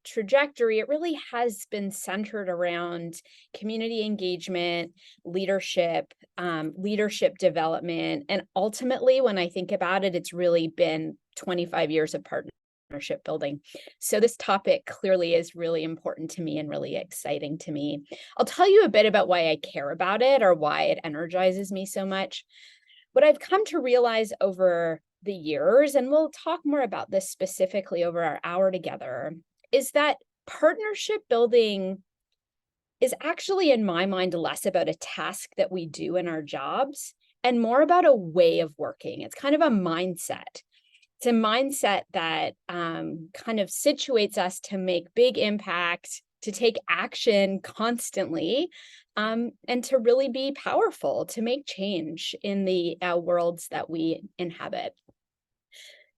trajectory, it really has been centered around community engagement, leadership development. And ultimately, when I think about it, it's really been 25 years of partnership building. So this topic clearly is really important to me and really exciting to me. I'll tell you a bit about why I care about it or why it energizes me so much. What I've come to realize over the years, and we'll talk more about this specifically over our hour together, is that partnership building is actually, in my mind, less about a task that we do in our jobs and more about a way of working. It's kind of a mindset. It's a mindset that kind of situates us to make big impact, to take action constantly, and to really be powerful, to make change in the worlds that we inhabit.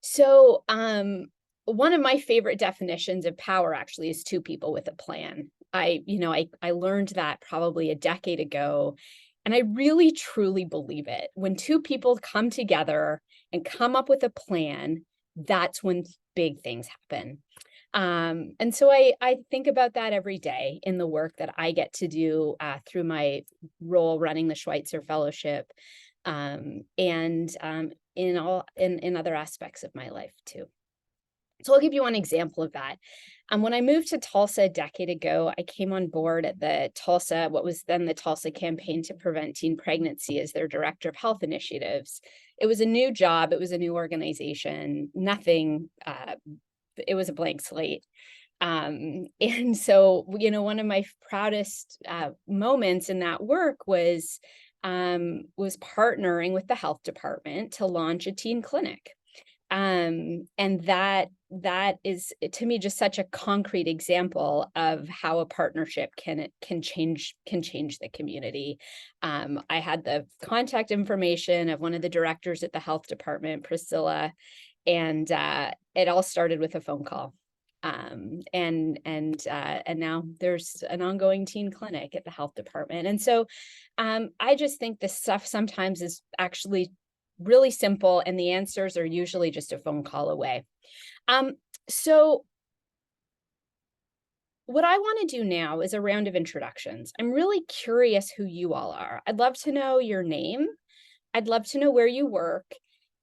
So one of my favorite definitions of power actually is two people with a plan. I learned that probably a decade ago, and I really truly believe it. When two people come together and come up with a plan, that's when big things happen. And so I think about that every day in the work that I get to do through my role running the Schweitzer Fellowship, and in other aspects of my life too. So I'll give you one example of that. When I moved to Tulsa a decade ago, I came on board at what was then the Tulsa Campaign to Prevent Teen Pregnancy as their director of health initiatives. It was a new job. It was a new organization. Nothing, it was a blank slate. And so, one of my proudest moments in that work was partnering with the health department to launch a teen clinic. And that is, to me, just such a concrete example of how a partnership can change the community. I had the contact information of one of the directors at the health department, Priscilla, and it all started with a phone call. And now there's an ongoing teen clinic at the health department. And so I just think this stuff sometimes is actually really simple, and the answers are usually just a phone call away. So what I want to do now is a round of introductions. I'm really curious who you all are. I'd love to know your name. I'd love to know where you work,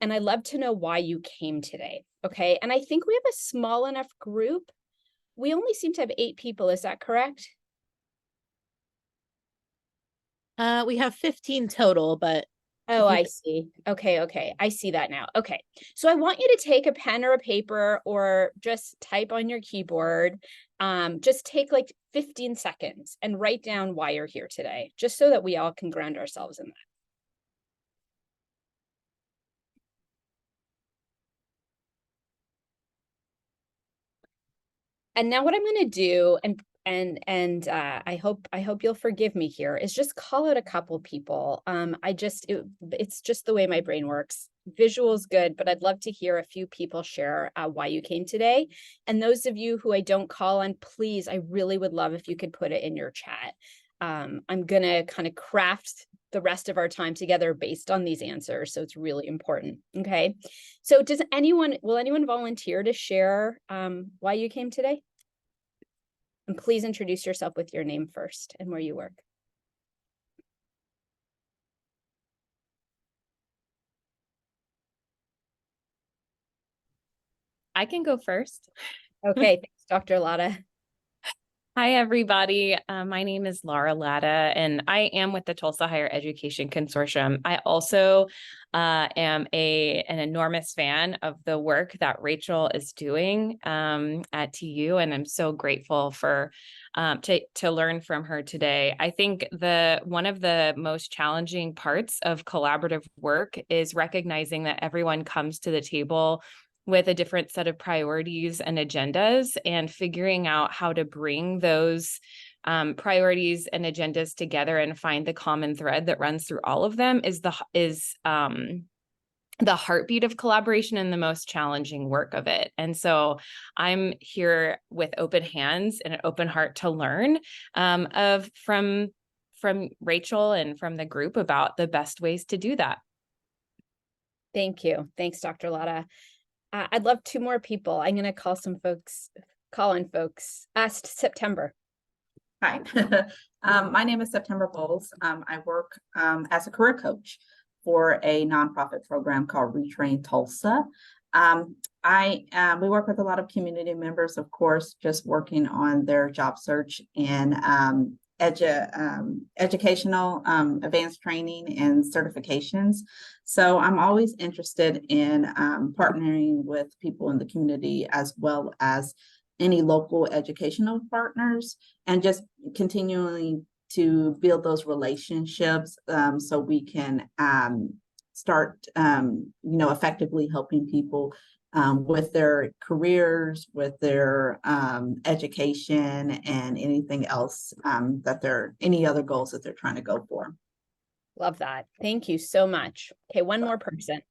and I'd love to know why you came today. Okay. And I think we have a small enough group. We only seem to have 8 people. Is that correct? We have 15 total, but oh, I see. Okay. I see that now. Okay. So I want you to take a pen or a paper or just type on your keyboard. Just take like 15 seconds and write down why you're here today, just so that we all can ground ourselves in that. And now what I'm going to do, and I hope you'll forgive me here, is just call out a couple people. It's just the way my brain works. Visual is good, but I'd love to hear a few people share why you came today. And those of you who I don't call on, please, I really would love if you could put it in your chat. I'm going to kind of craft the rest of our time together based on these answers. So it's really important. Okay. So will anyone volunteer to share why you came today? And please introduce yourself with your name first and where you work. I can go first. Okay, thanks, Dr. Latta. Hi, everybody. My name is Laura Latta, and I am with the Tulsa Higher Education Consortium. I also am an enormous fan of the work that Rachel is doing at TU, and I'm so grateful for to learn from her today. I think one of the most challenging parts of collaborative work is recognizing that everyone comes to the table with a different set of priorities and agendas, and figuring out how to bring those priorities and agendas together and find the common thread that runs through all of them is the heartbeat of collaboration and the most challenging work of it. And so I'm here with open hands and an open heart to learn from Rachel and from the group about the best ways to do that. Thank you. Thanks, Dr. Latta. I'd love 2 more people. I'm going to call on folks. September. Hi, my name is September Bowles. I work as a career coach for a nonprofit program called Retrain Tulsa. We work with a lot of community members, of course, just working on their job search and educational advanced training and certifications. So I'm always interested in partnering with people in the community as well as any local educational partners, and just continually to build those relationships so we can start effectively helping people with their careers, with their education, and anything else any other goals that they're trying to go for. Love that. Thank you so much. Okay, one more person.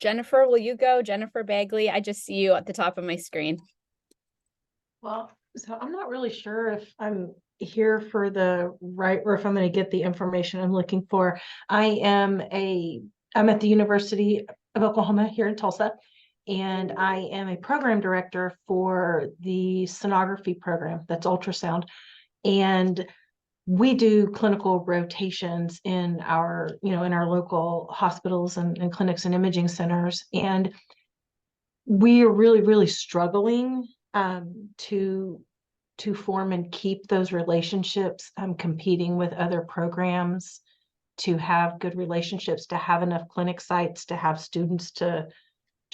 Jennifer, will you go? Jennifer Bagley, I just see you at the top of my screen. Well, so I'm not really sure if I'm here for the right, or if I'm going to get the information I'm looking for. I'm at the University of Oklahoma here in Tulsa, and I am a program director for the sonography program, that's ultrasound. And we do clinical rotations in our local hospitals and clinics and imaging centers. And we are really, really struggling to form and keep those relationships, competing with other programs, to have good relationships, to have enough clinic sites, to have students to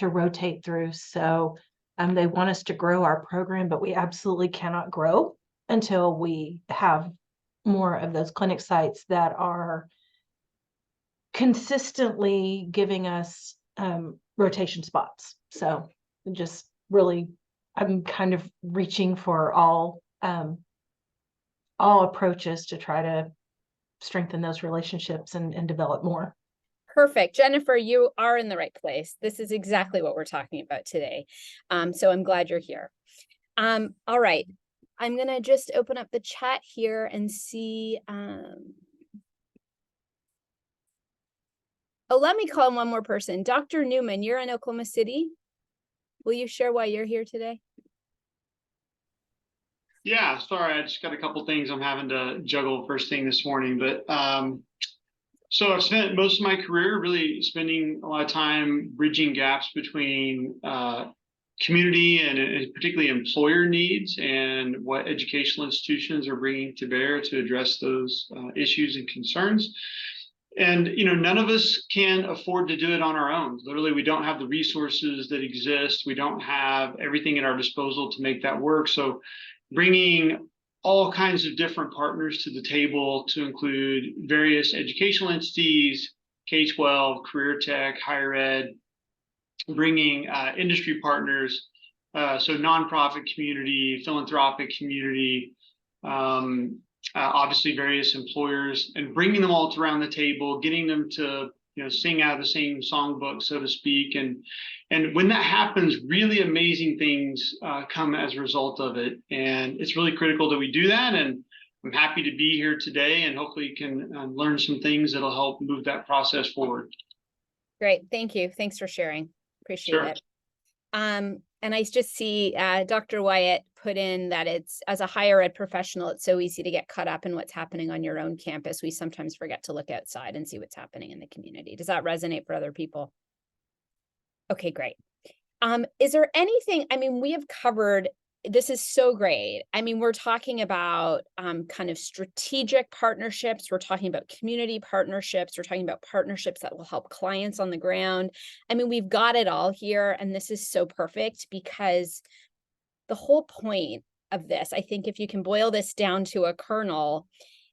rotate through. So they want us to grow our program, but we absolutely cannot grow until we have more of those clinic sites that are consistently giving us rotation spots. So just really, I'm kind of reaching for all approaches to try to strengthen those relationships and develop more. Perfect. Jennifer, you are in the right place. This is exactly what we're talking about today. So I'm glad you're here. All right. I'm going to just open up the chat here and see. Let me call one more person. Dr. Newman, you're in Oklahoma City. Will you share why you're here today? Yeah, sorry, I just got a couple things I'm having to juggle first thing this morning. But so I've spent most of my career really spending a lot of time bridging gaps between community and particularly employer needs and what educational institutions are bringing to bear to address those issues and concerns. And, none of us can afford to do it on our own. Literally, we don't have the resources that exist. We don't have everything at our disposal to make that work. So bringing all kinds of different partners to the table, to include various educational entities, K-12, career tech, higher ed, bringing industry partners, so nonprofit community, philanthropic community, obviously various employers, and bringing them all around the table, getting them to sing out of the same songbook, so to speak. And when that happens, really amazing things come as a result of it. And it's really critical that we do that. And I'm happy to be here today, and hopefully can learn some things that'll help move that process forward. Great. Thank you. Thanks for sharing. Appreciate it. And I just see Dr. Wyatt put in that it's, as a higher ed professional, it's so easy to get caught up in what's happening on your own campus. We sometimes forget to look outside and see what's happening in the community. Does that resonate for other people? Okay, great. Is there anything, we have covered, this is so great. We're talking about kind of strategic partnerships. We're talking about community partnerships. We're talking about partnerships that will help clients on the ground. We've got it all here. And this is so perfect, because the whole point of this, I think if you can boil this down to a kernel,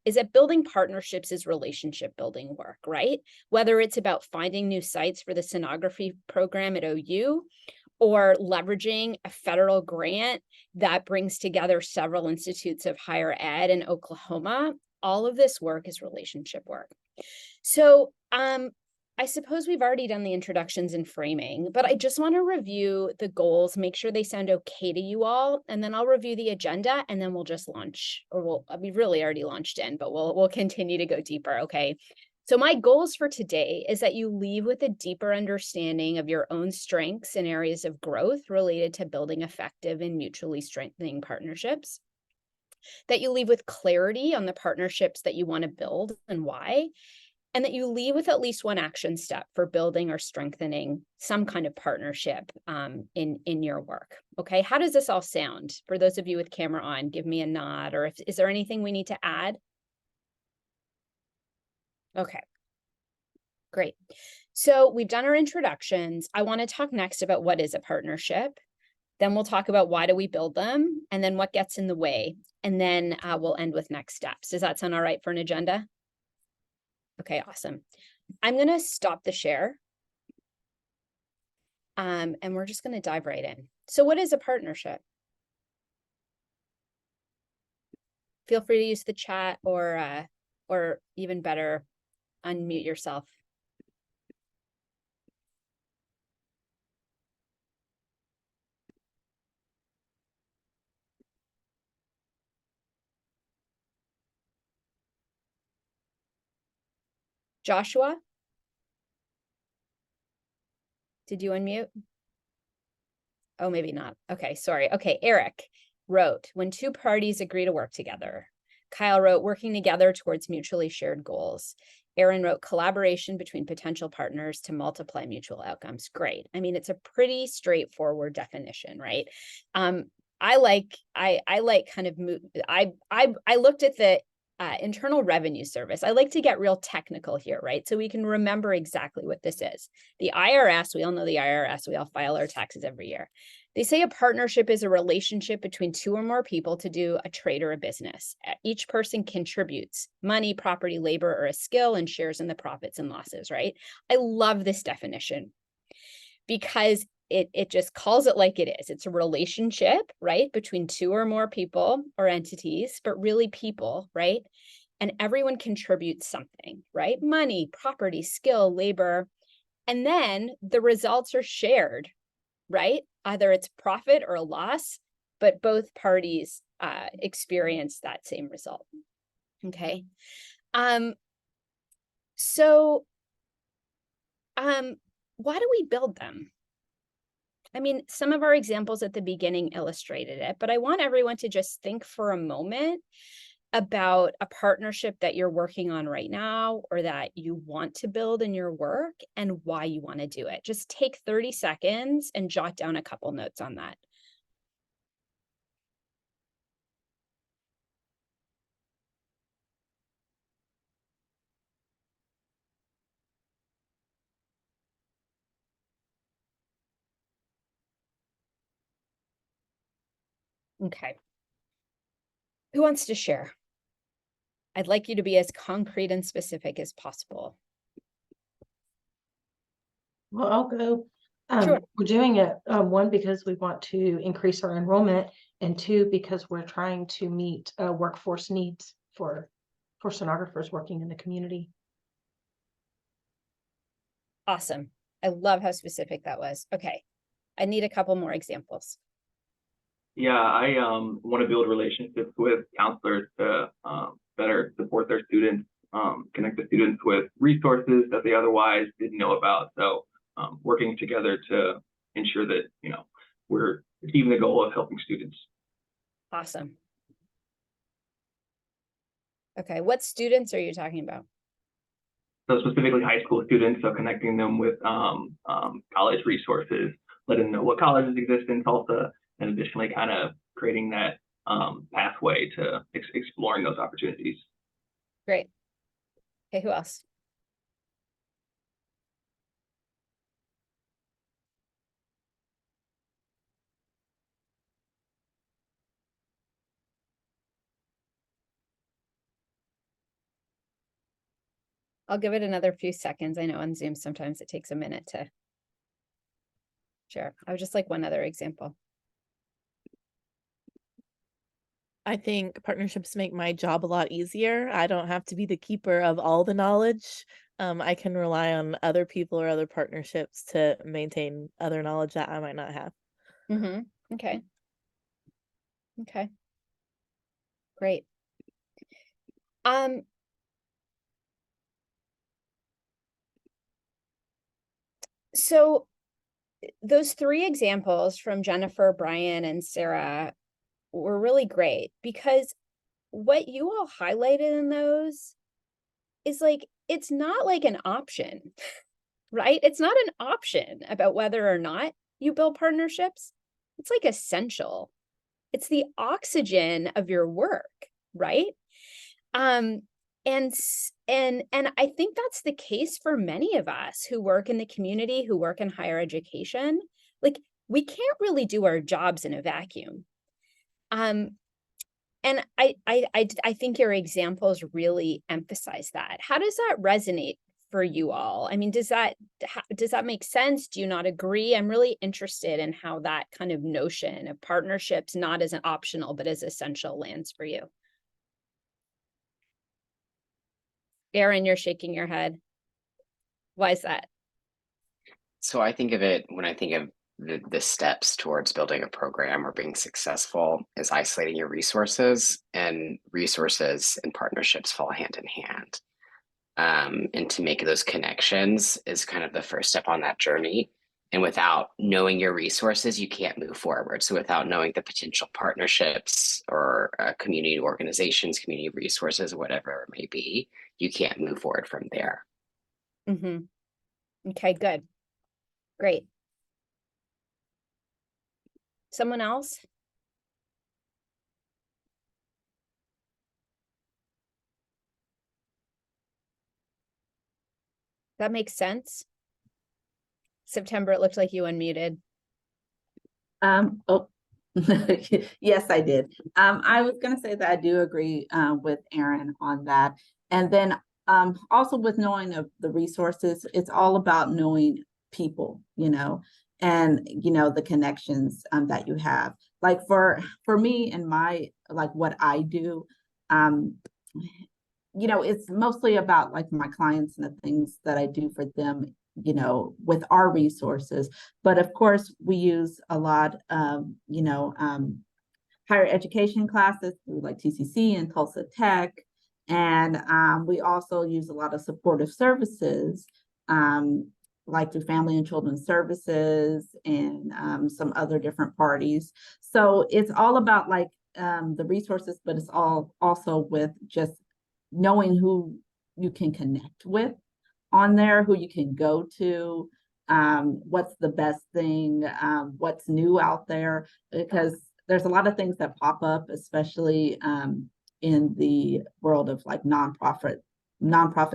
is that building partnerships is relationship building work, right? Whether it's about finding new sites for the sonography program at OU, or leveraging a federal grant that brings together several institutes of higher ed in Oklahoma, all of this work is relationship work. So I suppose we've already done the introductions and framing, but I just want to review the goals, make sure they sound okay to you all, and then I'll review the agenda, and then we've really already launched in, but we'll continue to go deeper, okay? So my goals for today is that you leave with a deeper understanding of your own strengths and areas of growth related to building effective and mutually strengthening partnerships, that you leave with clarity on the partnerships that you want to build and why, and that you leave with at least one action step for building or strengthening some kind of partnership in your work. Okay, how does this all sound? For those of you with camera on, give me a nod, or is there anything we need to add? Okay, great. So we've done our introductions. I want to talk next about what is a partnership. Then we'll talk about why do we build them, and then what gets in the way. And then we'll end with next steps. Does that sound all right for an agenda? Okay, awesome. I'm going to stop the share. And we're just going to dive right in. So what is a partnership? Feel free to use the chat or even better, unmute yourself. Joshua? Did you unmute? Oh, maybe not. Okay, sorry. Okay, Eric wrote, when two parties agree to work together. Kyle wrote, working together towards mutually shared goals. Aaron wrote, collaboration between potential partners to multiply mutual outcomes. Great. I mean, it's a pretty straightforward definition, right? I like kind of I looked at the Internal Revenue Service. I like to get real technical here, right? So we can remember exactly what this is. The IRS, we all know the IRS, we all file our taxes every year. They say a partnership is a relationship between two or more people to do a trade or a business. Each person contributes money, property, labor, or a skill and shares in the profits and losses, right? I love this definition because it just calls it like it is. It's a relationship, right, between two or more people or entities, but really people, right? And everyone contributes something, right? Money, property, skill, labor. And then the results are shared, right? Either it's profit or a loss, but both parties experience that same result. Okay. So why do we build them? I mean, some of our examples at the beginning illustrated it, but I want everyone to just think for a moment about a partnership that you're working on right now or that you want to build in your work and why you want to do it. Just take 30 seconds and jot down a couple notes on that. Okay. Who wants to share? I'd like you to be as concrete and specific as possible. Well, I'll go. Sure. We're doing it, one, because we want to increase our enrollment, and two, because we're trying to meet workforce needs for sonographers working in the community. Awesome. I love how specific that was. Okay. I need a couple more examples. Yeah, I want to build relationships with counselors to better support their students, connect the students with resources that they otherwise didn't know about. So working together to ensure that, we're achieving the goal of helping students. Awesome. Okay, what students are you talking about? So specifically high school students, so connecting them with college resources, letting them know what colleges exist in Tulsa, and additionally kind of creating that pathway to exploring those opportunities. Great. Okay, who else? I'll give it another few seconds. I know on Zoom sometimes it takes a minute to share. I would just like one other example. I think partnerships make my job a lot easier. I don't have to be the keeper of all the knowledge. I can rely on other people or other partnerships to maintain other knowledge that I might not have. Okay. Okay. Great. So those three examples from Jennifer, Brian, and Sarah were really great, because what you all highlighted in those is like, it's not like an option, right? It's not an option about whether or not you build partnerships. It's like essential. It's the oxygen of your work, right? And I think that's the case for many of us who work in the community, who work in higher education. Like, we can't really do our jobs in a vacuum. And I think your examples really emphasize that. How does that resonate for you all? I mean, does that make sense? Do you not agree? I'm really interested in how that kind of notion of partnerships, not as an optional, but as essential, lands for you. Erin, you're shaking your head. Why is that? So I think of it, when I think of the steps towards building a program or being successful, is isolating your resources, and resources and partnerships fall hand in hand. And to make those connections is kind of the first step on that journey. And without knowing your resources, you can't move forward. So without knowing the potential partnerships or community organizations, community resources, whatever it may be, you can't move forward from there. Mm-hmm. Okay, good. Great. Someone else? That makes sense. September, it looked like you unmuted. Oh, yes, I did. I was going to say that I do agree with Erin on that. And then also with knowing of the resources, it's all about knowing people, and, the connections that you have. Like for me and my, like what I do, it's mostly about like my clients and the things that I do for them, with our resources. But of course, we use a lot of, higher education classes through like TCC and Tulsa Tech. And we also use a lot of supportive services, like through Family and Children's Services and some other different parties. So it's all about like the resources, but it's all also with just knowing who you can connect with on there, who you can go to, what's the best thing, what's new out there, because there's a lot of things that pop up, especially in the world of like nonprofit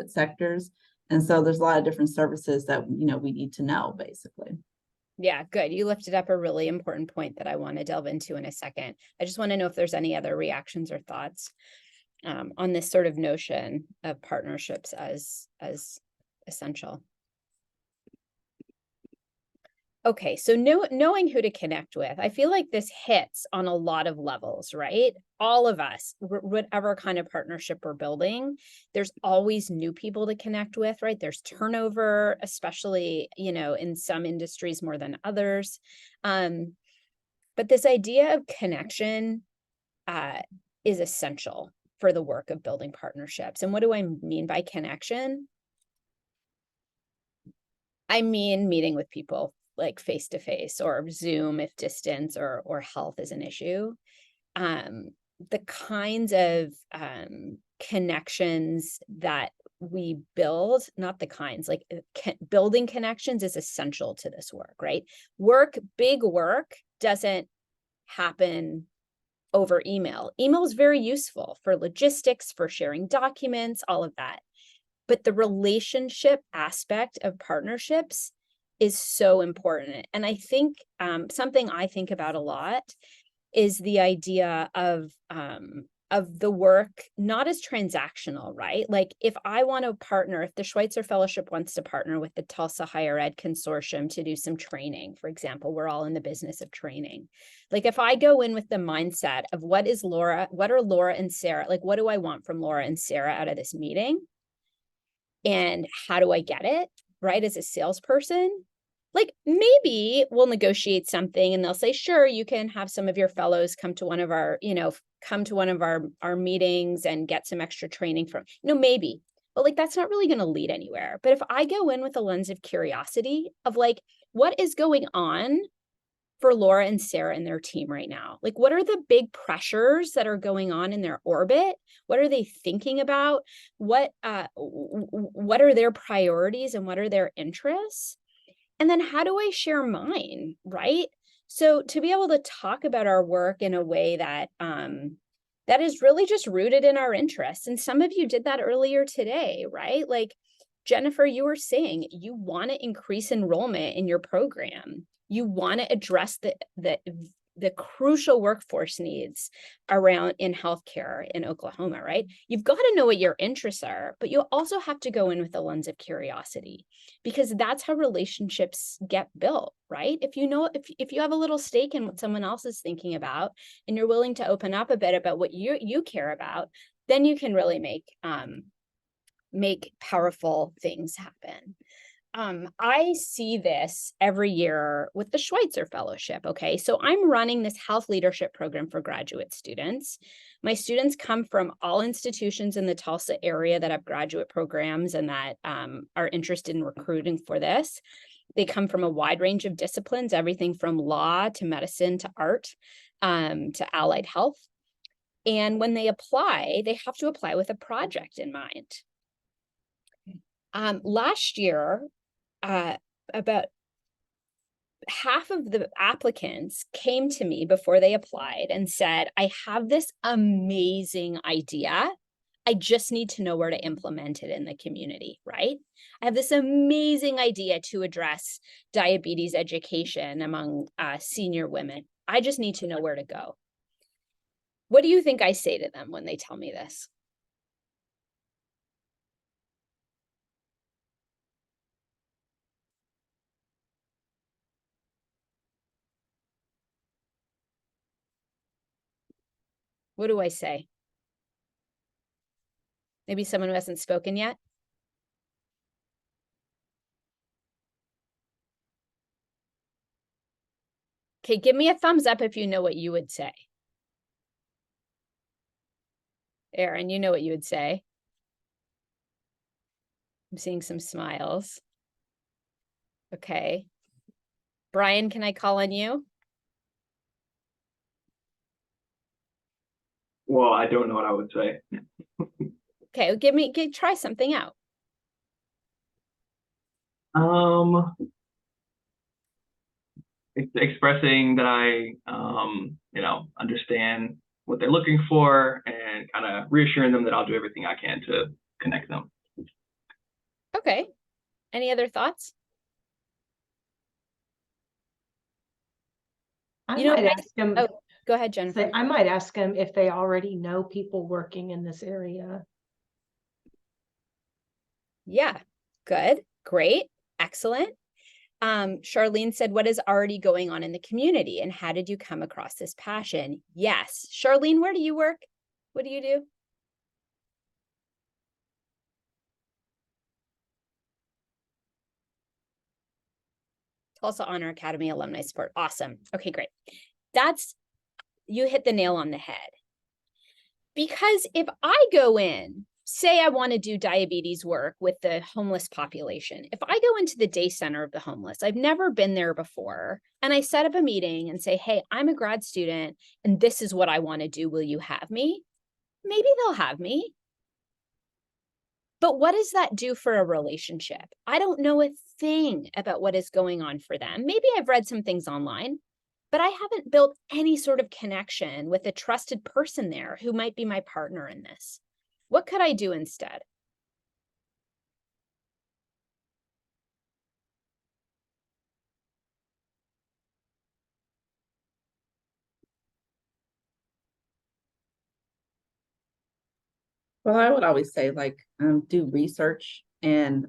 sectors. And so there's a lot of different services that, we need to know, basically. Yeah, good. You lifted up a really important point that I want to delve into in a second. I just want to know if there's any other reactions or thoughts on this sort of notion of partnerships as essential. Okay, so knowing who to connect with, I feel like this hits on a lot of levels, right? All of us, whatever kind of partnership we're building, there's always new people to connect with, right? There's turnover, especially, in some industries more than others. But this idea of connection is essential for the work of building partnerships. And what do I mean by connection? I mean meeting with people like face to face or Zoom if distance or health is an issue. The kinds of connections that we build, not the kinds, like building connections is essential to this work, right? Big work doesn't happen over email. Email is very useful for logistics, for sharing documents, all of that. But the relationship aspect of partnerships is so important. And I think something I think about a lot is the idea of the work not as transactional, right? Like if I want to partner, if the Schweitzer Fellowship wants to partner with the Tulsa Higher Ed Consortium to do some training, for example, we're all in the business of training. Like if I go in with the mindset of what are Laura and Sarah, like what do I want from Laura and Sarah out of this meeting? And how do I get it, right? As a salesperson, like maybe we'll negotiate something and they'll say, sure, you can have some of your fellows come to one of our, our meetings and get some extra training from, maybe. but like, that's not really going to lead anywhere. But if I go in with a lens of curiosity of like, what is going on for Laura and Sarah and their team right now? Like, what are the big pressures that are going on in their orbit? What are they thinking about? What are their priorities and what are their interests? And then how do I share mine, right? So to be able to talk about our work in a way that that is really just rooted in our interests. And some of you did that earlier today, right? Like Jennifer, you were saying you want to increase enrollment in your program. You want to address the crucial workforce needs around in healthcare in Oklahoma, right? You've got to know what your interests are, but you also have to go in with a lens of curiosity, because that's how relationships get built, right? If you know, if you have a little stake in what someone else is thinking about, and you're willing to open up a bit about what you care about, then you can really make powerful things happen. I see this every year with the Schweitzer Fellowship. Okay, so I'm running this health leadership program for graduate students. My students come from all institutions in the Tulsa area that have graduate programs and that are interested in recruiting for this. They come from a wide range of disciplines, everything from law to medicine to art to allied health. And when they apply, they have to apply with a project in mind. Last year, about half of the applicants came to me before they applied and said, I have this amazing idea. I just need to know where to implement it in the community, right? I have this amazing idea to address diabetes education among senior women. I just need to know where to go. What do you think I say to them when they tell me this? What do I say? Maybe someone who hasn't spoken yet. Okay, give me a thumbs up if you know what you would say. Erin, you know what you would say. I'm seeing some smiles. Okay. Brian, can I call on you? Well, I don't know what I would say. Okay, try something out. Expressing that I, understand what they're looking for and kind of reassuring them that I'll do everything I can to connect them. Okay. Any other thoughts? I might ask them. Oh, go ahead, Jennifer. I might ask them if they already know people working in this area. Yeah, good, great, excellent. Charlene said, what is already going on in the community and how did you come across this passion? Yes. Charlene, where do you work? What do you do? Tulsa Honor Academy Alumni Support. Awesome. Okay, great. You hit the nail on the head. Because if I go in, say I want to do diabetes work with the homeless population. If I go into the day center of the homeless, I've never been there before, and I set up a meeting and say, hey, I'm a grad student and this is what I want to do. Will you have me? Maybe they'll have me. But what does that do for a relationship? I don't know a thing about what is going on for them. Maybe I've read some things online, but I haven't built any sort of connection with a trusted person there who might be my partner in this. What could I do instead? Well, I would always say do research, and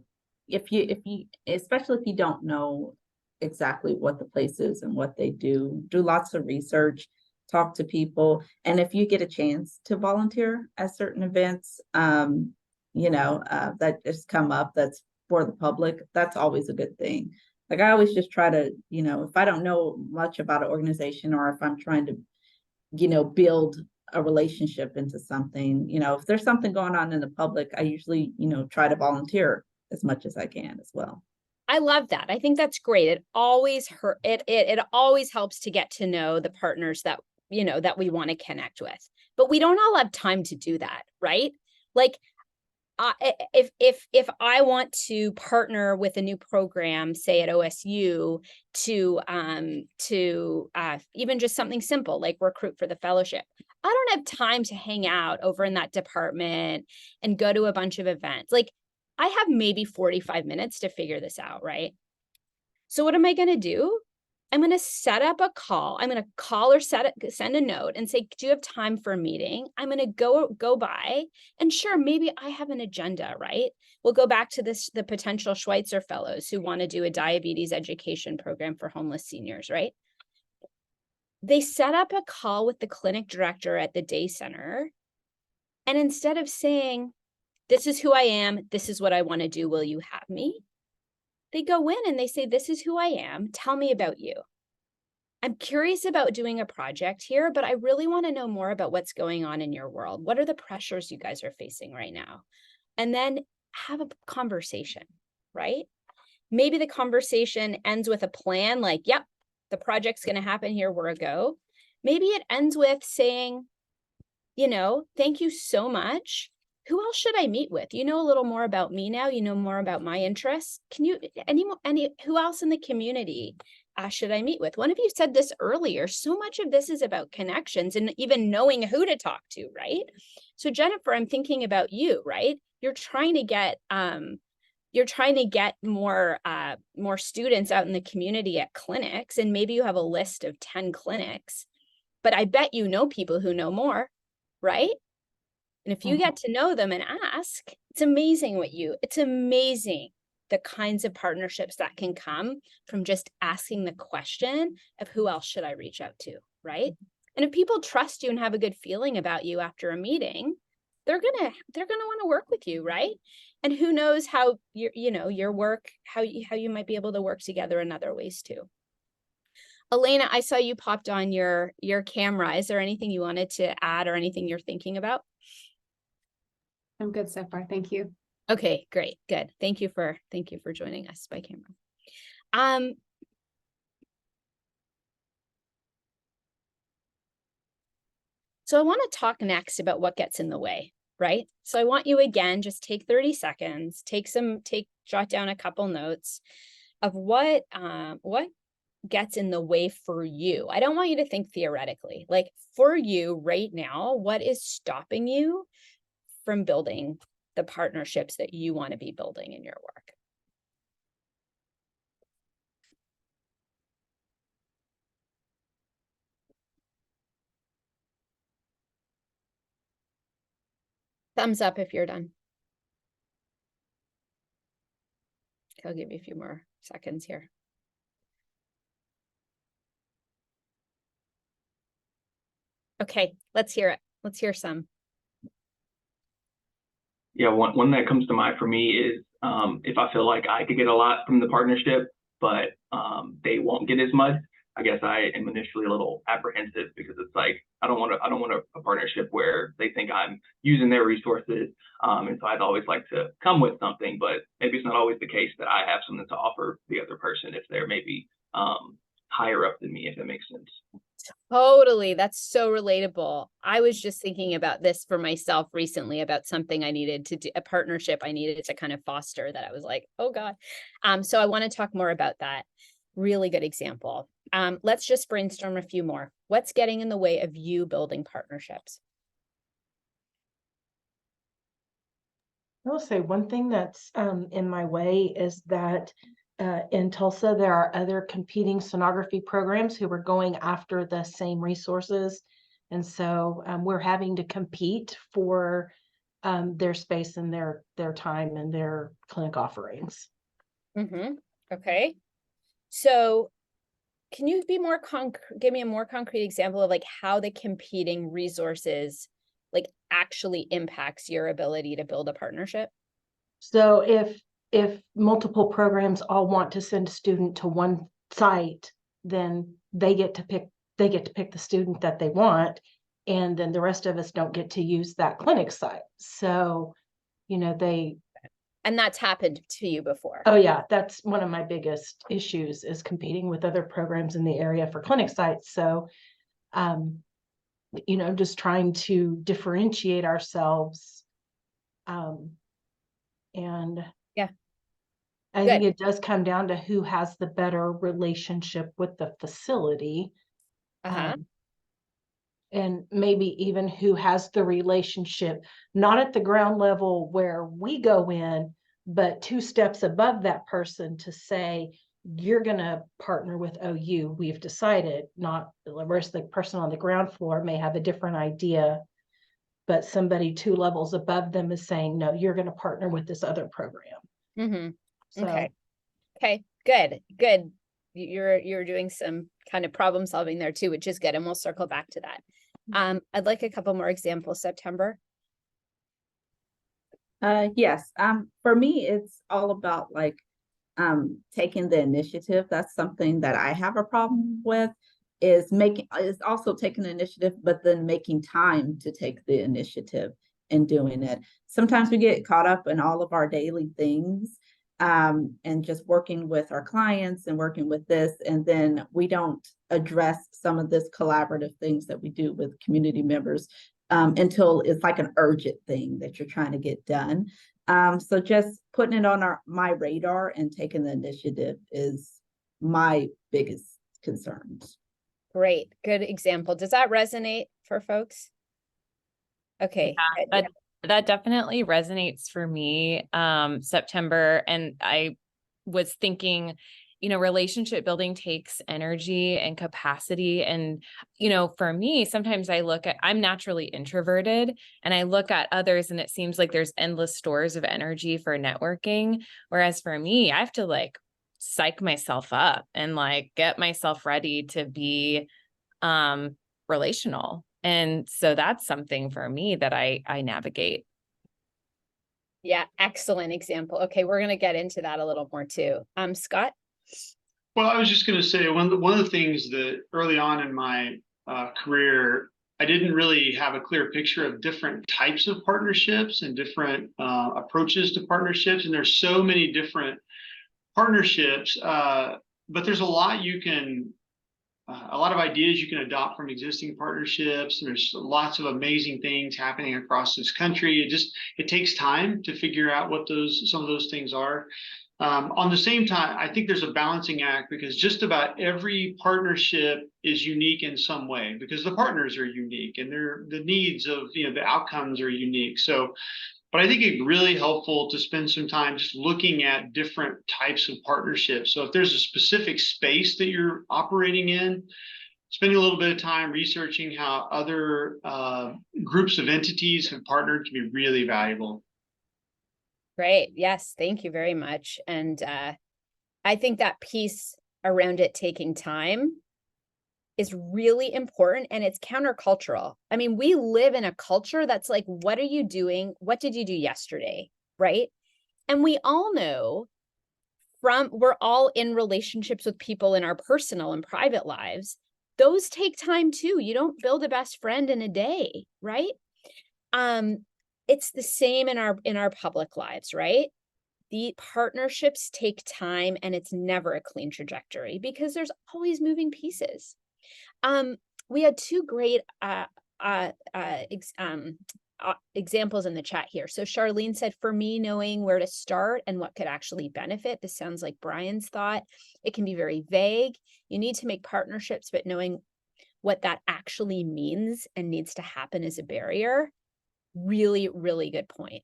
if you especially if you don't know exactly what the place is and what they do lots of research, talk to people, and if you get a chance to volunteer at certain events, that just come up that's for the public, that's always a good thing. Like I always just try to, if I don't know much about an organization or if I'm trying to, build a relationship into something. If there's something going on in the public, I usually, try to volunteer as much as I can as well. I love that. I think that's great. It always it always helps to get to know the partners that, that we want to connect with. But we don't all have time to do that, right? Like if I want to partner with a new program, say at OSU, to even just something simple like recruit for the fellowship, I don't have time to hang out over in that department and go to a bunch of events. Like I have maybe 45 minutes to figure this out, right? So what am I going to do? I'm going to set up a call. I'm going to call or send a note and say, do you have time for a meeting? I'm going to go by, and sure, maybe I have an agenda, right? We'll go back to the potential Schweitzer fellows who want to do a diabetes education program for homeless seniors, right? They set up a call with the clinic director at the day center. And instead of saying, this is who I am, this is what I want to do, will you have me? They go in and they say, this is who I am. Tell me about you. I'm curious about doing a project here, but I really want to know more about what's going on in your world. What are the pressures you guys are facing right now? And then have a conversation, right? Maybe the conversation ends with a plan like, yep, the project's going to happen here, we're a go. Maybe it ends with saying, thank you so much. Who else should I meet with? You know a little more about me now. You know more about my interests. Can you, who else in the community should I meet with? One of you said this earlier. So much of this is about connections and even knowing who to talk to, right? So Jennifer, I'm thinking about you, right? You're trying to get more students out in the community at clinics, and maybe you have a list of 10 clinics, but I bet you know people who know more, right? And if you get to know them and ask, it's amazing the kinds of partnerships that can come from just asking the question of who else should I reach out to, right? And if people trust you and have a good feeling about you after a meeting, they're gonna want to work with you, right? And who knows how your work, how you might be able to work together in other ways too. Elena, I saw you popped on your camera. Is there anything you wanted to add or anything you're thinking about? I'm good so far. Thank you. Okay, great. Good. Thank you for joining us by camera. So I want to talk next about what gets in the way, right? So I want you again, just take 30 seconds, jot down a couple notes of what gets in the way for you. I don't want you to think theoretically, like for you right now, what is stopping you from building the partnerships that you want to be building in your work? Thumbs up if you're done. I'll give you a few more seconds here. Okay, let's hear it. Let's hear some. Yeah, one that comes to mind for me is if I feel like I could get a lot from the partnership, but they won't get as much. I guess I am initially a little apprehensive because it's like I don't want a partnership where they think I'm using their resources, and so I'd always like to come with something, but maybe it's not always the case that I have something to offer the other person if they're maybe higher up than me, if that makes sense. Totally. That's so relatable. I was just thinking about this for myself recently about something I needed to do, a partnership I needed to kind of foster that I was like, oh God. So I want to talk more about that. Really good example. Let's just brainstorm a few more. What's getting in the way of you building partnerships? I will say one thing that's in my way is that in Tulsa, there are other competing sonography programs who are going after the same resources. And so we're having to compete for their space and their time and their clinic offerings. Okay. So can you be more give me a more concrete example of like how the competing resources like actually impacts your ability to build a partnership? So if multiple programs all want to send a student to one site, then they get to pick the student that they want. and then the rest of us don't get to use that clinic site. So, And that's happened to you before. oh yeah, that's one of my biggest issues, is competing with other programs in the area for clinic sites. So, just trying to differentiate ourselves. And yeah, I think it does come down to who has the better relationship with the facility. And maybe even who has the relationship, not at the ground level where we go in, but 2 steps above that person to say, you're going to partner with OU. We've decided, not whereas the person on the ground floor may have a different idea, but somebody 2 levels above them is saying, no, you're going to partner with this other program. So, So, okay, good. You're doing some kind of problem solving there too, which is good. And we'll circle back to that. I'd like a couple more examples, September. Yes. For me, it's all about like taking the initiative. That's something that I have a problem with, is also taking the initiative, but then making time to take the initiative and doing it. Sometimes we get caught up in all of our daily things, and just working with our clients and working with this, and then we don't address some of this collaborative things that we do with community members until it's like an urgent thing that you're trying to get done. So just putting it on my radar and taking the initiative is my biggest concerns. Great, good example. Does that resonate for folks? Okay. Yeah, that definitely resonates for me, September. And I was thinking, relationship building takes energy and capacity. And, for me, sometimes I'm naturally introverted, and I look at others and it seems like there's endless stores of energy for networking. Whereas for me, I have to like psych myself up and like get myself ready to be relational. And so that's something for me that I navigate. Yeah, excellent example. Okay, we're going to get into that a little more too. Scott? Well, I was just going to say one of the things that early on in my career, I didn't really have a clear picture of different types of partnerships and different approaches to partnerships. And there's so many different partnerships, but there's a lot a lot of ideas you can adopt from existing partnerships. There's lots of amazing things happening across this country. It takes time to figure out what some of those things are. On the same time, I think there's a balancing act, because just about every partnership is unique in some way, because the partners are unique and the needs of the outcomes are unique. So, but I think it's really helpful to spend some time just looking at different types of partnerships. So if there's a specific space that you're operating in, spending a little bit of time researching how other groups of entities have partnered can be really valuable. Great. Yes, thank you very much. And I think that piece around it taking time is really important, and it's countercultural. I mean, we live in a culture that's like, what are you doing? What did you do yesterday? Right? And we all know we're all in relationships with people in our personal and private lives. Those take time too. You don't build a best friend in a day, right? It's the same in our public lives, right? The partnerships take time, and it's never a clean trajectory because there's always moving pieces. We had 2 great examples in the chat here. So Charlene said, for me, knowing where to start and what could actually benefit. This sounds like Brian's thought. It can be very vague. You need to make partnerships, but knowing what that actually means and needs to happen is a barrier. Really, really good point.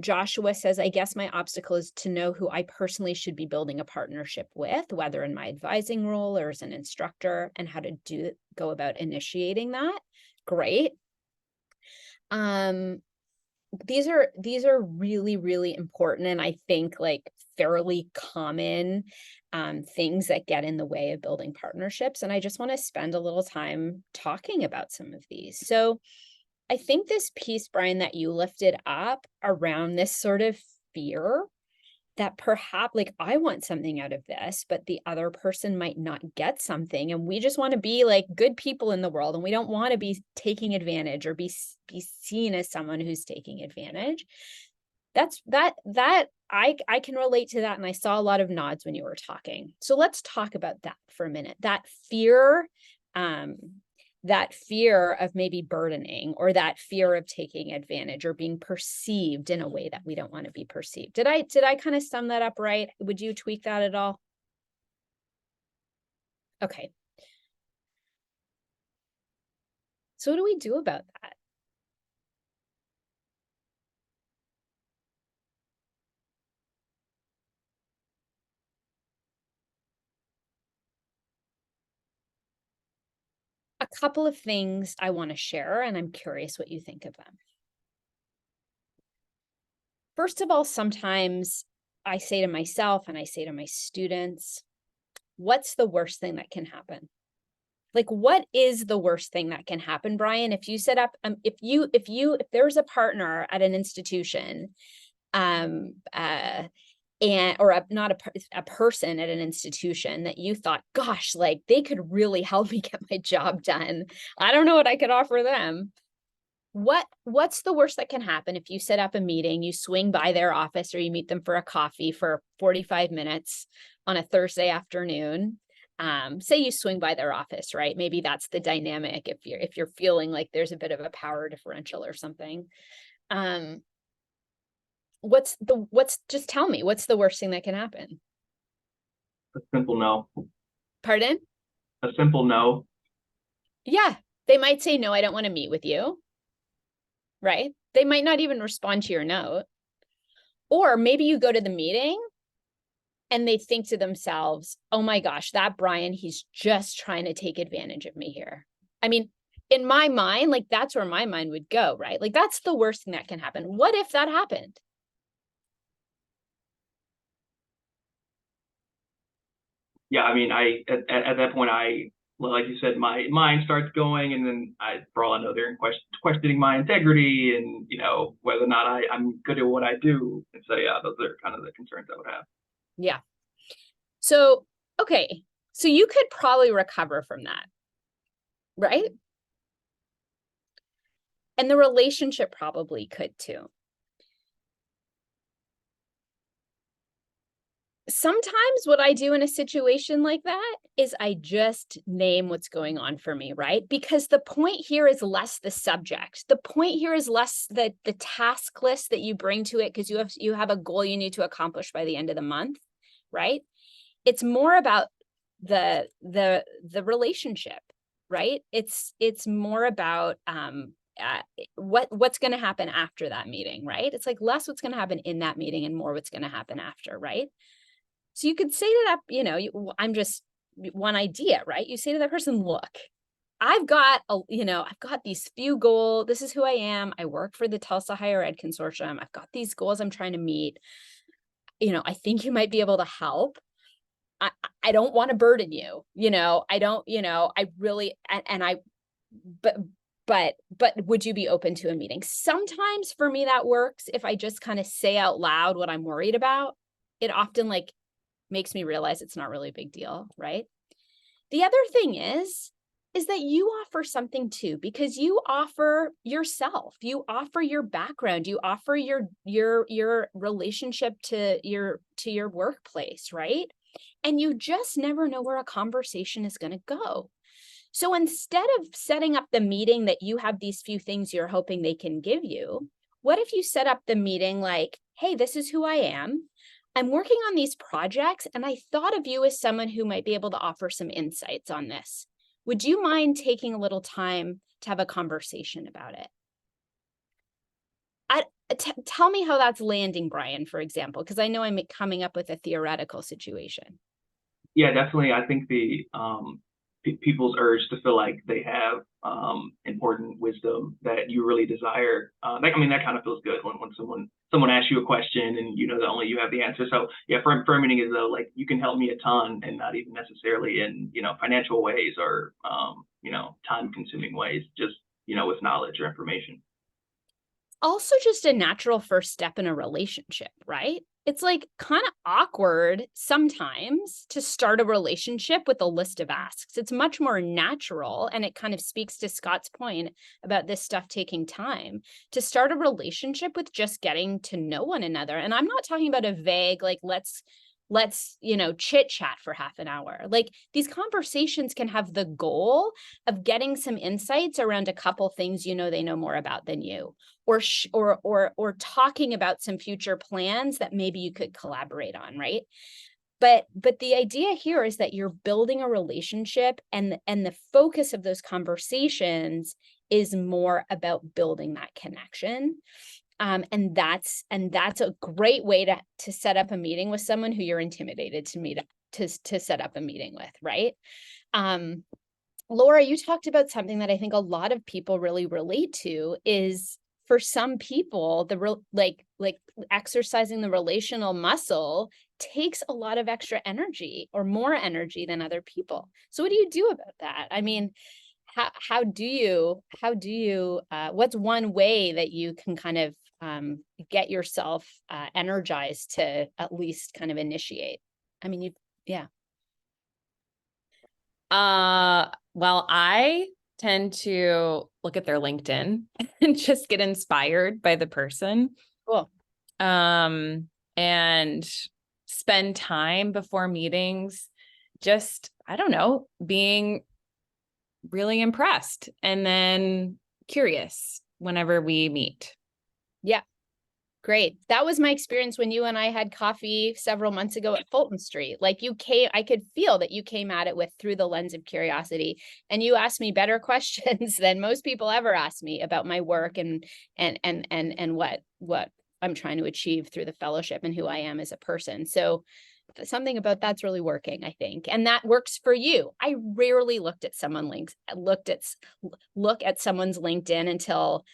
Joshua says, I guess my obstacle is to know who I personally should be building a partnership with, whether in my advising role or as an instructor, and how to go about initiating that. Great. These are really, really important, and I think like fairly common things that get in the way of building partnerships. And I just want to spend a little time talking about some of these. So I think this piece, Brian, that you lifted up around this sort of fear that perhaps like I want something out of this, but the other person might not get something. And we just want to be like good people in the world. And we don't want to be taking advantage or be seen as someone who's taking advantage. I can relate to that. And I saw a lot of nods when you were talking. So let's talk about that for a minute. That fear of maybe burdening, or that fear of taking advantage or being perceived in a way that we don't want to be perceived. Did I kind of sum that up right? Would you tweak that at all? Okay. So what do we do about that? A couple of things I want to share, and I'm curious what you think of them. First of all, sometimes I say to myself and I say to my students, what's the worst thing that can happen? Like, what is the worst thing that can happen, Brian? If you set up, if there's a partner at an institution, not a person at an institution that you thought, gosh, like they could really help me get my job done. I don't know what I could offer them. What's the worst that can happen if you set up a meeting, you swing by their office or you meet them for a coffee for 45 minutes on a Thursday afternoon? Say you swing by their office, right? Maybe that's the dynamic if you're feeling like there's a bit of a power differential or something. Just tell me, what's the worst thing that can happen? A simple no. Pardon? A simple no. Yeah, they might say, no, I don't want to meet with you. Right? They might not even respond to your note. Or maybe you go to the meeting and they think to themselves, oh my gosh, that Brian, he's just trying to take advantage of me here. I mean, in my mind, like that's where my mind would go, right? Like that's the worst thing that can happen. What if that happened? Yeah, I mean, at that point, like you said, my mind starts going, and then for all I know, they're questioning my integrity and, whether or not I'm good at what I do. And so, yeah, those are kind of the concerns I would have. Yeah. So, okay. So you could probably recover from that, right? And the relationship probably could too. Sometimes what I do in a situation like that is I just name what's going on for me, right? Because the point here is less the subject. The point here is less the task list that you bring to it because you have a goal you need to accomplish by the end of the month, right? It's more about the relationship, right? It's more about what's going to happen after that meeting, right? It's like less what's going to happen in that meeting and more what's going to happen after, right? So you could say to that, I'm just one idea, right? You say to that person, look, I've got these few goals. This is who I am. I work for the Tulsa Higher Ed Consortium. I've got these goals I'm trying to meet. I think you might be able to help. I don't want to burden you, I don't, I really, but would you be open to a meeting? Sometimes for me that works. If I just kind of say out loud what I'm worried about, it often makes me realize it's not really a big deal, right? The other thing is that you offer something too, because you offer yourself, you offer your background, you offer your relationship to your workplace, right? And you just never know where a conversation is going to go. So instead of setting up the meeting that you have these few things you're hoping they can give you, what if you set up the meeting like, hey, this is who I am. I'm working on these projects, and I thought of you as someone who might be able to offer some insights on this. Would you mind taking a little time to have a conversation about it? Tell me how that's landing, Brian, for example, because I know I'm coming up with a theoretical situation. Yeah, definitely. I think the people's urge to feel like they have important wisdom that you really desire. That kind of feels good when someone asks you a question and that only you have the answer. So yeah, framing as though like you can help me a ton and not even necessarily in financial ways or time consuming ways, just with knowledge or information. Also just a natural first step in a relationship, right? it's like kind of awkward sometimes to start a relationship with a list of asks. It's much more natural, and it kind of speaks to Scott's point about this stuff taking time, to start a relationship with just getting to know one another. And I'm not talking about a vague, like, let's chit chat for half an hour. Like, these conversations can have the goal of getting some insights around a couple things they know more about than you, or talking about some future plans that maybe you could collaborate on, right? But the idea here is that you're building a relationship, and the focus of those conversations is more about building that connection. And that's a great way to set up a meeting with someone who you're intimidated to set up a meeting with, right? Laura, you talked about something that I think a lot of people really relate to, is for some people, like exercising the relational muscle takes a lot of extra energy, or more energy than other people. So what do you do about that? I mean, how do you what's one way that you can kind of get yourself energized to at least kind of initiate? I mean, Well, I tend to look at their LinkedIn and just get inspired by the person. Cool. And spend time before meetings, just, I don't know, being really impressed and then curious whenever we meet. Yeah. Great. That was my experience when you and I had coffee several months ago at Fulton Street. Like, I could feel that you came at it through the lens of curiosity, and you asked me better questions than most people ever ask me about my work and what I'm trying to achieve through the fellowship and who I am as a person. So something about that's really working, I think. And that works for you. I rarely look at someone's LinkedIn until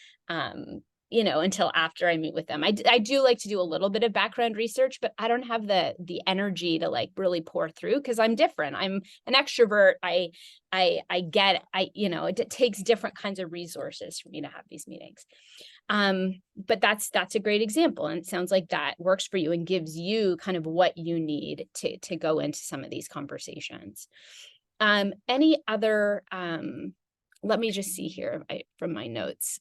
until after I meet with them. I do like to do a little bit of background research, but I don't have the energy to like really pour through, because I'm different. I'm an extrovert. It takes different kinds of resources for me to have these meetings. But that's a great example. And it sounds like that works for you and gives you kind of what you need to go into some of these conversations. Any other, let me just see here from my notes.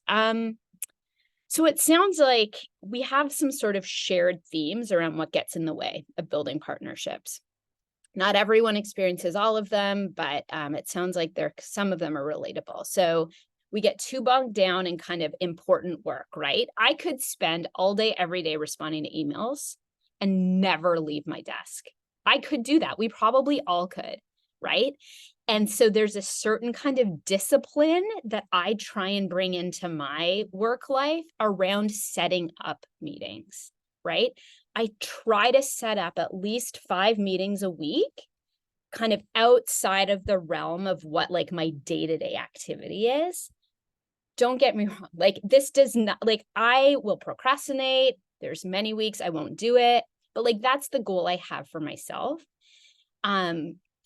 So it sounds like we have some sort of shared themes around what gets in the way of building partnerships. Not everyone experiences all of them, but it sounds like some of them are relatable. So we get too bogged down in kind of important work, right? I could spend all day, every day responding to emails and never leave my desk. I could do that. We probably all could, right? And so there's a certain kind of discipline that I try and bring into my work life around setting up meetings, right? I try to set up at least 5 meetings a week, kind of outside of the realm of what like my day-to-day activity is. Don't get me wrong. Like, this does not, like, I will procrastinate. There's many weeks I won't do it, but like, that's the goal I have for myself.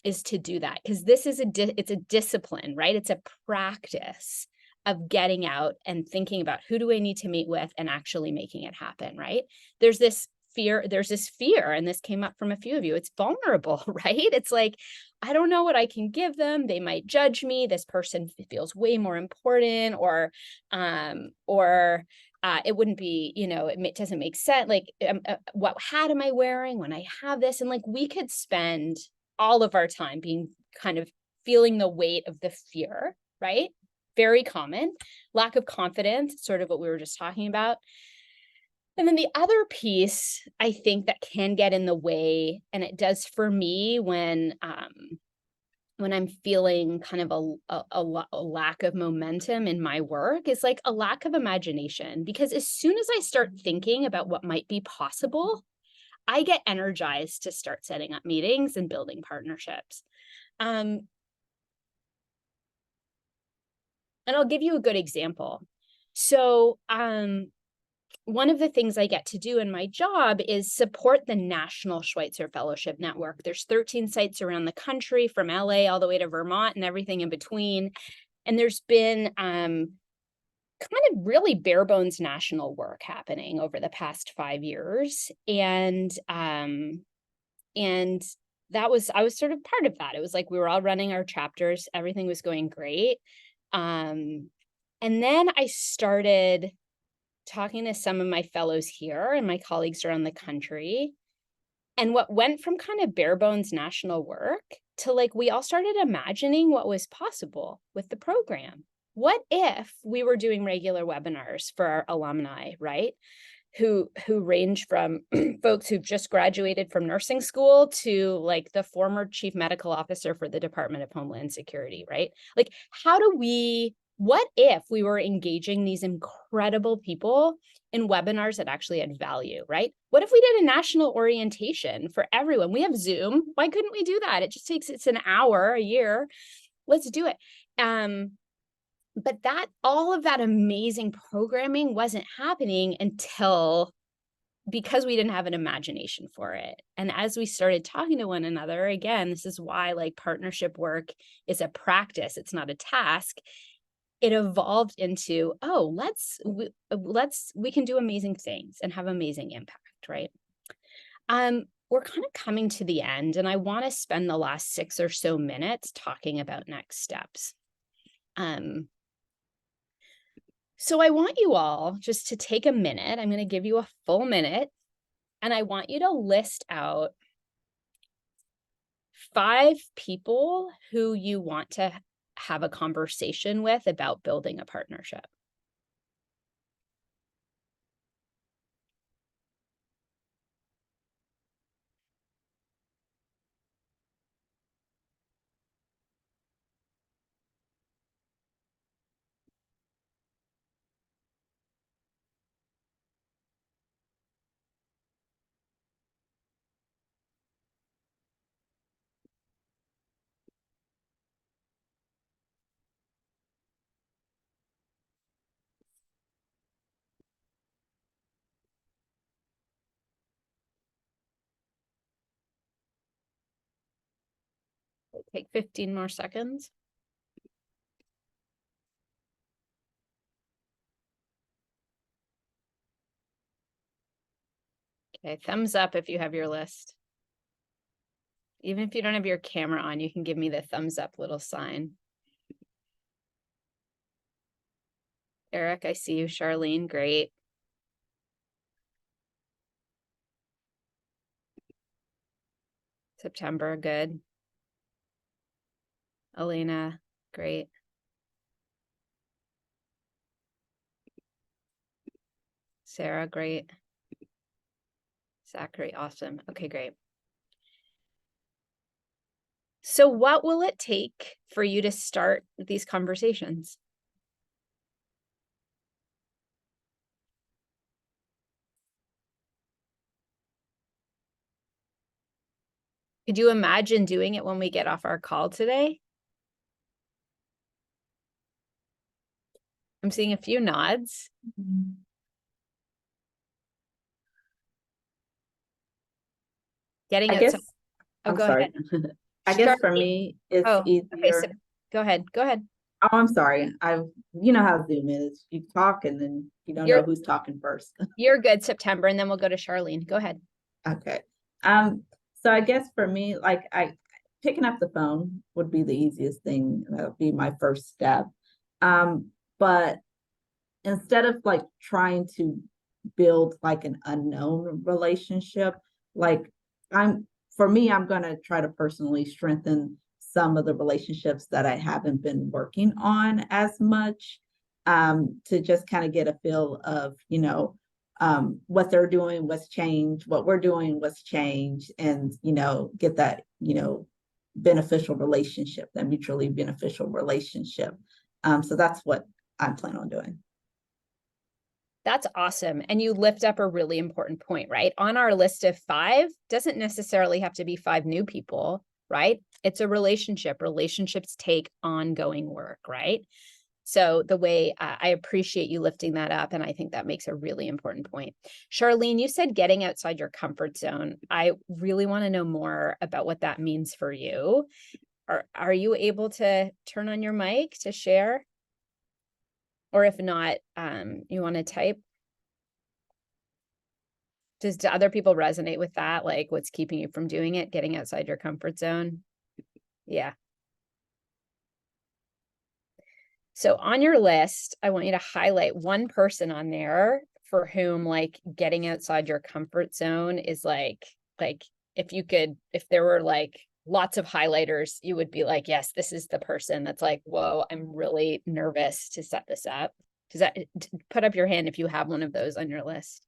Is to do that, because this is it's a discipline, right? It's a practice of getting out and thinking about who do I need to meet with and actually making it happen, right? There's this fear, and this came up from a few of you. It's vulnerable, right? It's like, I don't know what I can give them. They might judge me. This person feels way more important, or it wouldn't be, it doesn't make sense. Like, what hat am I wearing when I have this? And like, we could spend all of our time being kind of feeling the weight of the fear, right? Very common. Lack of confidence, sort of what we were just talking about. And then the other piece, I think, that can get in the way, and it does for me when I'm feeling kind of a lack of momentum in my work, is like a lack of imagination. Because as soon as I start thinking about what might be possible, I get energized to start setting up meetings and building partnerships. And I'll give you a good example. So one of the things I get to do in my job is support the National Schweitzer Fellowship Network. There's 13 sites around the country, from LA all the way to Vermont and everything in between. And there's been kind of really bare bones national work happening over the past 5 years. And I was sort of part of that. It was like we were all running our chapters, everything was going great. And then I started talking to some of my fellows here and my colleagues around the country. And what went from kind of bare bones national work to like, we all started imagining what was possible with the program. What if we were doing regular webinars for our alumni, right? Who range from folks who've just graduated from nursing school to like the former chief medical officer for the Department of Homeland Security, right? Like, what if we were engaging these incredible people in webinars that actually had value, right? What if we did a national orientation for everyone? We have Zoom. Why couldn't we do that? It's an hour a year. Let's do it. But all of that amazing programming wasn't happening because we didn't have an imagination for it. And as we started talking to one another, again, this is why like partnership work is a practice, it's not a task. It evolved into, we can do amazing things and have amazing impact, right? We're kind of coming to the end, and I want to spend the last 6 or so minutes talking about next steps. So I want you all just to take a minute. I'm going to give you a full minute, and I want you to list out 5 people who you want to have a conversation with about building a partnership. Take 15 more seconds. Okay, thumbs up if you have your list. Even if you don't have your camera on, you can give me the thumbs up little sign. Eric, I see you. Charlene, great. September, good. Elena, great. Sarah, great. Zachary, awesome. Okay, great. So what will it take for you to start these conversations? Could you imagine doing it when we get off our call today? I'm seeing a few nods. Getting I out. guess, Oh, I'm go sorry. ahead. I guess for Charlene. me, it's Okay, so easier. go ahead. Oh, I'm sorry. You know how Zoom is. You talk and then you don't know who's talking first. You're good, September, and then we'll go to Charlene. Go ahead. Okay. So I guess for me, like picking up the phone would be the easiest thing. That would be my first step. But instead of like trying to build like an unknown relationship, like I'm gonna try to personally strengthen some of the relationships that I haven't been working on as much, to just kind of get a feel of, what they're doing, what's changed, what we're doing, what's changed, and, get that, beneficial relationship, that mutually beneficial relationship. So that's what I plan on doing. That's awesome. And you lift up a really important point, right? On our list of 5, doesn't necessarily have to be 5 new people, right? It's a relationship. Relationships take ongoing work, right? So the way I appreciate you lifting that up, and I think that makes a really important point. Charlene, you said getting outside your comfort zone. I really want to know more about what that means for you. Are you able to turn on your mic to share? Or if not, you want to type. Do other people resonate with that? Like what's keeping you from doing it, getting outside your comfort zone? Yeah. So on your list, I want you to highlight one person on there for whom like getting outside your comfort zone is like if there were like lots of highlighters, you would be like, yes, this is the person that's like, whoa, I'm really nervous to set this up. Does that put up your hand if you have one of those on your list?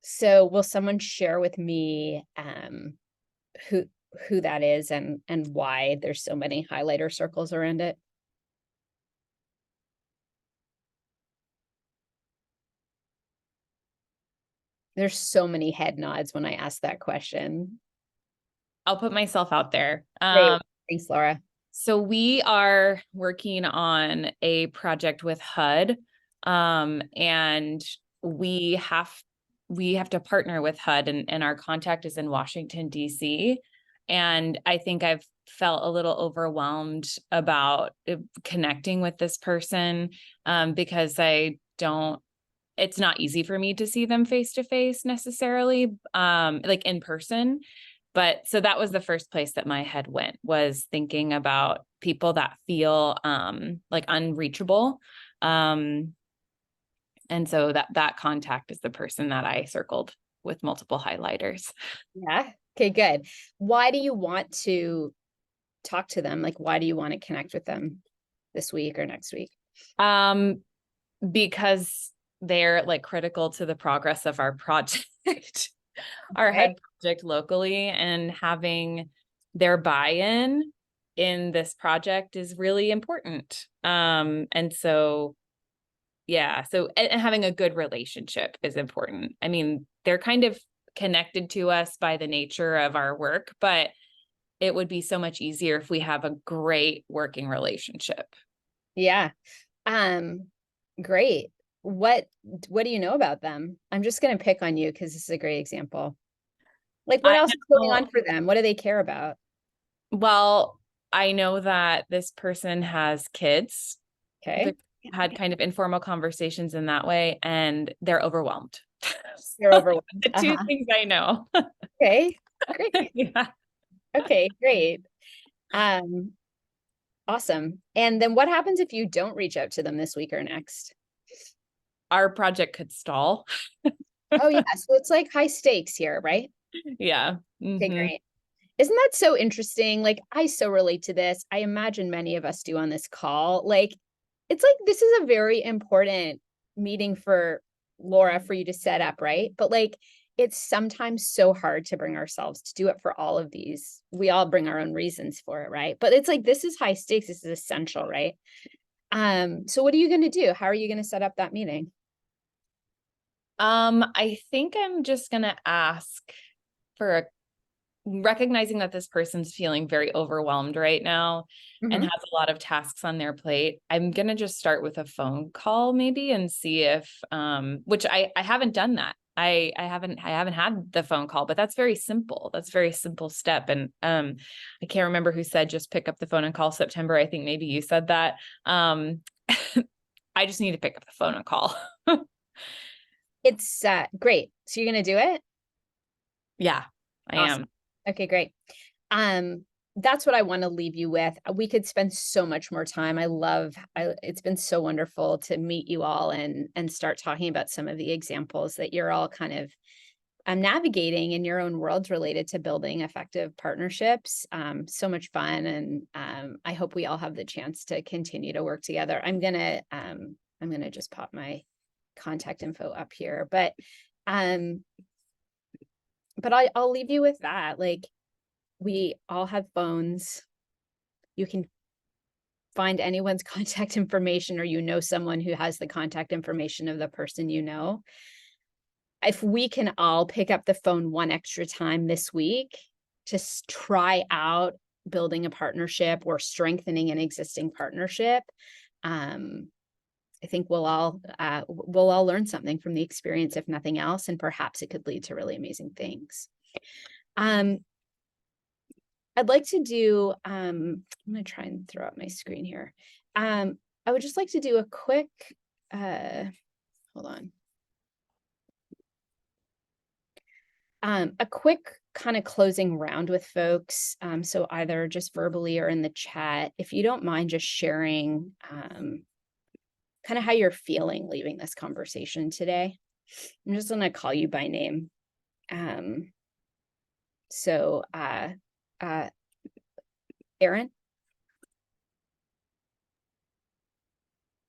So will someone share with me who that is and why there's so many highlighter circles around it? There's so many head nods when I ask that question. I'll put myself out there. Great. Thanks, Laura. So we are working on a project with HUD, and we have to partner with HUD, and our contact is in Washington, D.C. And I think I've felt a little overwhelmed about connecting with this person, because it's not easy for me to see them face to face necessarily, like in person. But so that was the first place that my head went, was thinking about people that feel like unreachable. And so that contact is the person that I circled with multiple highlighters. Yeah. Okay, good. Why do you want to talk to them? Like, why do you want to connect with them this week or next week? Because they're like critical to the progress of our project. Our Okay. HUD project locally, and having their buy-in in this project is really important. And so, yeah, so and having a good relationship is important. I mean, they're kind of connected to us by the nature of our work, but it would be so much easier if we have a great working relationship. Yeah. Great. What do you know about them? I'm just going to pick on you because this is a great example. Like, what else is going on for them? What do they care about? Well, I know that this person has kids. Okay. We've had kind of informal conversations in that way, and they're overwhelmed. They're overwhelmed. The two things I know. Okay. Great. Yeah. Okay, great. Awesome. And then what happens if you don't reach out to them this week or next? Our project could stall. Oh yeah. So it's like high stakes here, right? Yeah. Okay, Mhm. great. Isn't that so interesting? Like, I so relate to this. I imagine many of us do on this call. Like, it's like this is a very important meeting for Laura for you to set up, right? But like, it's sometimes so hard to bring ourselves to do it for all of these. We all bring our own reasons for it, right? But it's like this is high stakes. This is essential, right? So what are you going to do? How are you going to set up that meeting? I think I'm just gonna ask for recognizing that this person's feeling very overwhelmed right now and Mhm. has a lot of tasks on their plate. I'm gonna just start with a phone call maybe and see if which I haven't done that. I haven't had the phone call, but that's very simple. That's a very simple step. And I can't remember who said just pick up the phone and call September. I think maybe you said that. I just need to pick up the phone and call. It's great. So you're going to do it? Yeah, I Awesome. am. Okay, great. That's what I want to leave you with. We could spend so much more time. It's been so wonderful to meet you all and start talking about some of the examples that you're all kind of navigating in your own worlds related to building effective partnerships. So much fun. And I hope we all have the chance to continue to work together. I'm gonna just pop my contact info up here, but I'll leave you with that. Like, we all have phones. You can find anyone's contact information, or you know someone who has the contact information of the person you know. If we can all pick up the phone one extra time this week to try out building a partnership or strengthening an existing partnership, I think we'll all learn something from the experience, if nothing else, and perhaps it could lead to really amazing things. I'd like to do, I'm gonna try and throw up my screen here. I would just like to do a quick, hold on. A quick kind of closing round with folks. So either just verbally or in the chat, if you don't mind just sharing kind of how you're feeling leaving this conversation today. I'm just gonna call you by name. So Erin?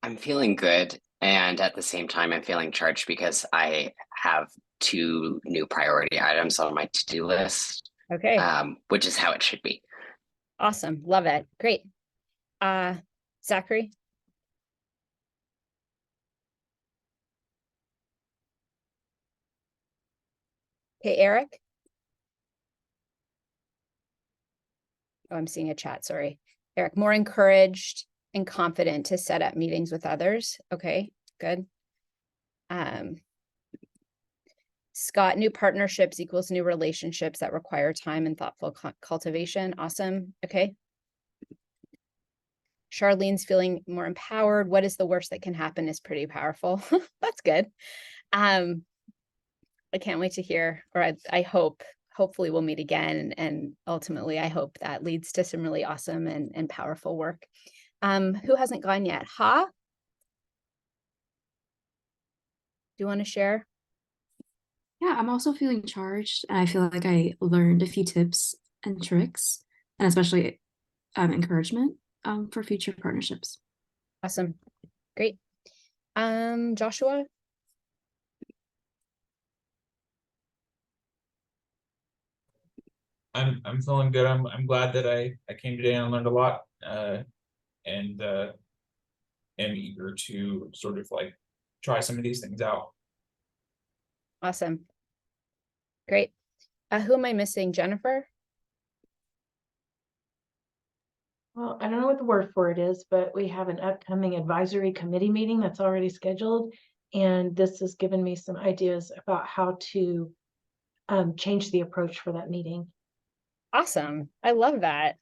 I'm feeling good. And at the same time, I'm feeling charged because I have 2 new priority items on my to-do list, Okay, which is how it should be. awesome, love it, great. Zachary? Okay, Eric? Oh, I'm seeing a chat, sorry. Eric, more encouraged and confident to set up meetings with others. Okay, good. Scott, new partnerships equals new relationships that require time and thoughtful cultivation. Awesome. Okay. Charlene's feeling more empowered. What is the worst that can happen is pretty powerful. That's good. I can't wait to hear, or I hope, hopefully we'll meet again. And ultimately, I hope that leads to some really awesome and powerful work. Who hasn't gone yet? Ha? Do you want to share? Yeah, I'm also feeling charged, and I feel like I learned a few tips and tricks, and especially encouragement for future partnerships. Awesome. Great. Joshua? I'm feeling good. I'm glad that I came today and learned a lot, and am eager to sort of like try some of these things out. Awesome. Great. Who am I missing? Jennifer? Well, I don't know what the word for it is, but we have an upcoming advisory committee meeting that's already scheduled. And this has given me some ideas about how to change the approach for that meeting. Awesome. I love that.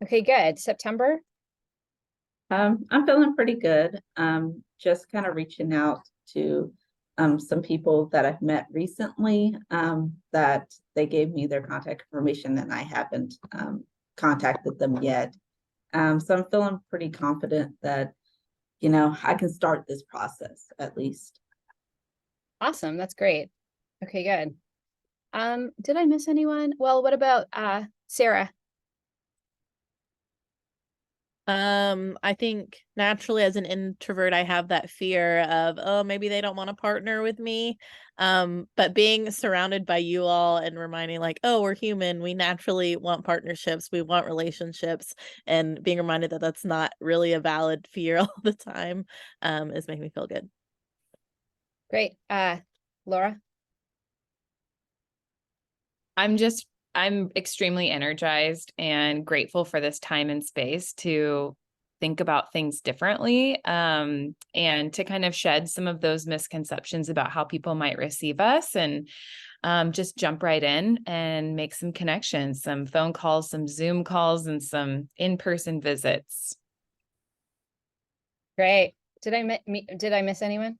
Okay, good. September? I'm feeling pretty good. Just kind of reaching out to some people that I've met recently that they gave me their contact information and I haven't contacted them yet. So I'm feeling pretty confident that, I can start this process at least. Awesome. That's great. Okay, good. Did I miss anyone? Well, what about Sarah? I think naturally as an introvert, I have that fear of, oh, maybe they don't want to partner with me. But being surrounded by you all and reminding like, oh, we're human. We naturally want partnerships. We want relationships, and being reminded that that's not really a valid fear all the time, is making me feel good. Great. Laura? I'm extremely energized and grateful for this time and space to think about things differently, and to kind of shed some of those misconceptions about how people might receive us, and just jump right in and make some connections, some phone calls, some Zoom calls, and some in-person visits. Great. Did I miss anyone?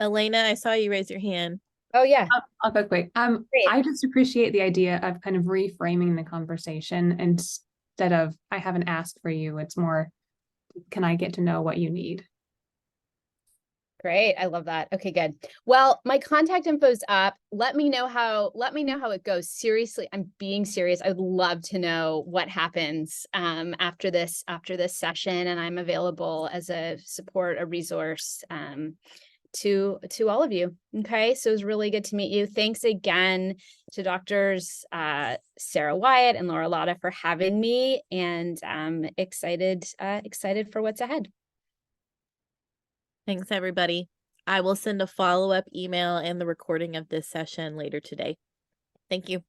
Elena, I saw you raise your hand. Oh, yeah. I'll go quick. Great. I just appreciate the idea of kind of reframing the conversation instead of I haven't asked for you. It's more, can I get to know what you need? Great. I love that. Okay, good. Well, my contact info's up. Let me know how it goes. Seriously, I'm being serious. I would love to know what happens after this session, and I'm available as a support, a resource to all of you. Okay, so it was really good to meet you. Thanks again to Doctors Sarah Wyatt and Laura Lotta for having me, and I'm excited for what's ahead. Thanks, everybody. I will send a follow-up email and the recording of this session later today. Thank you.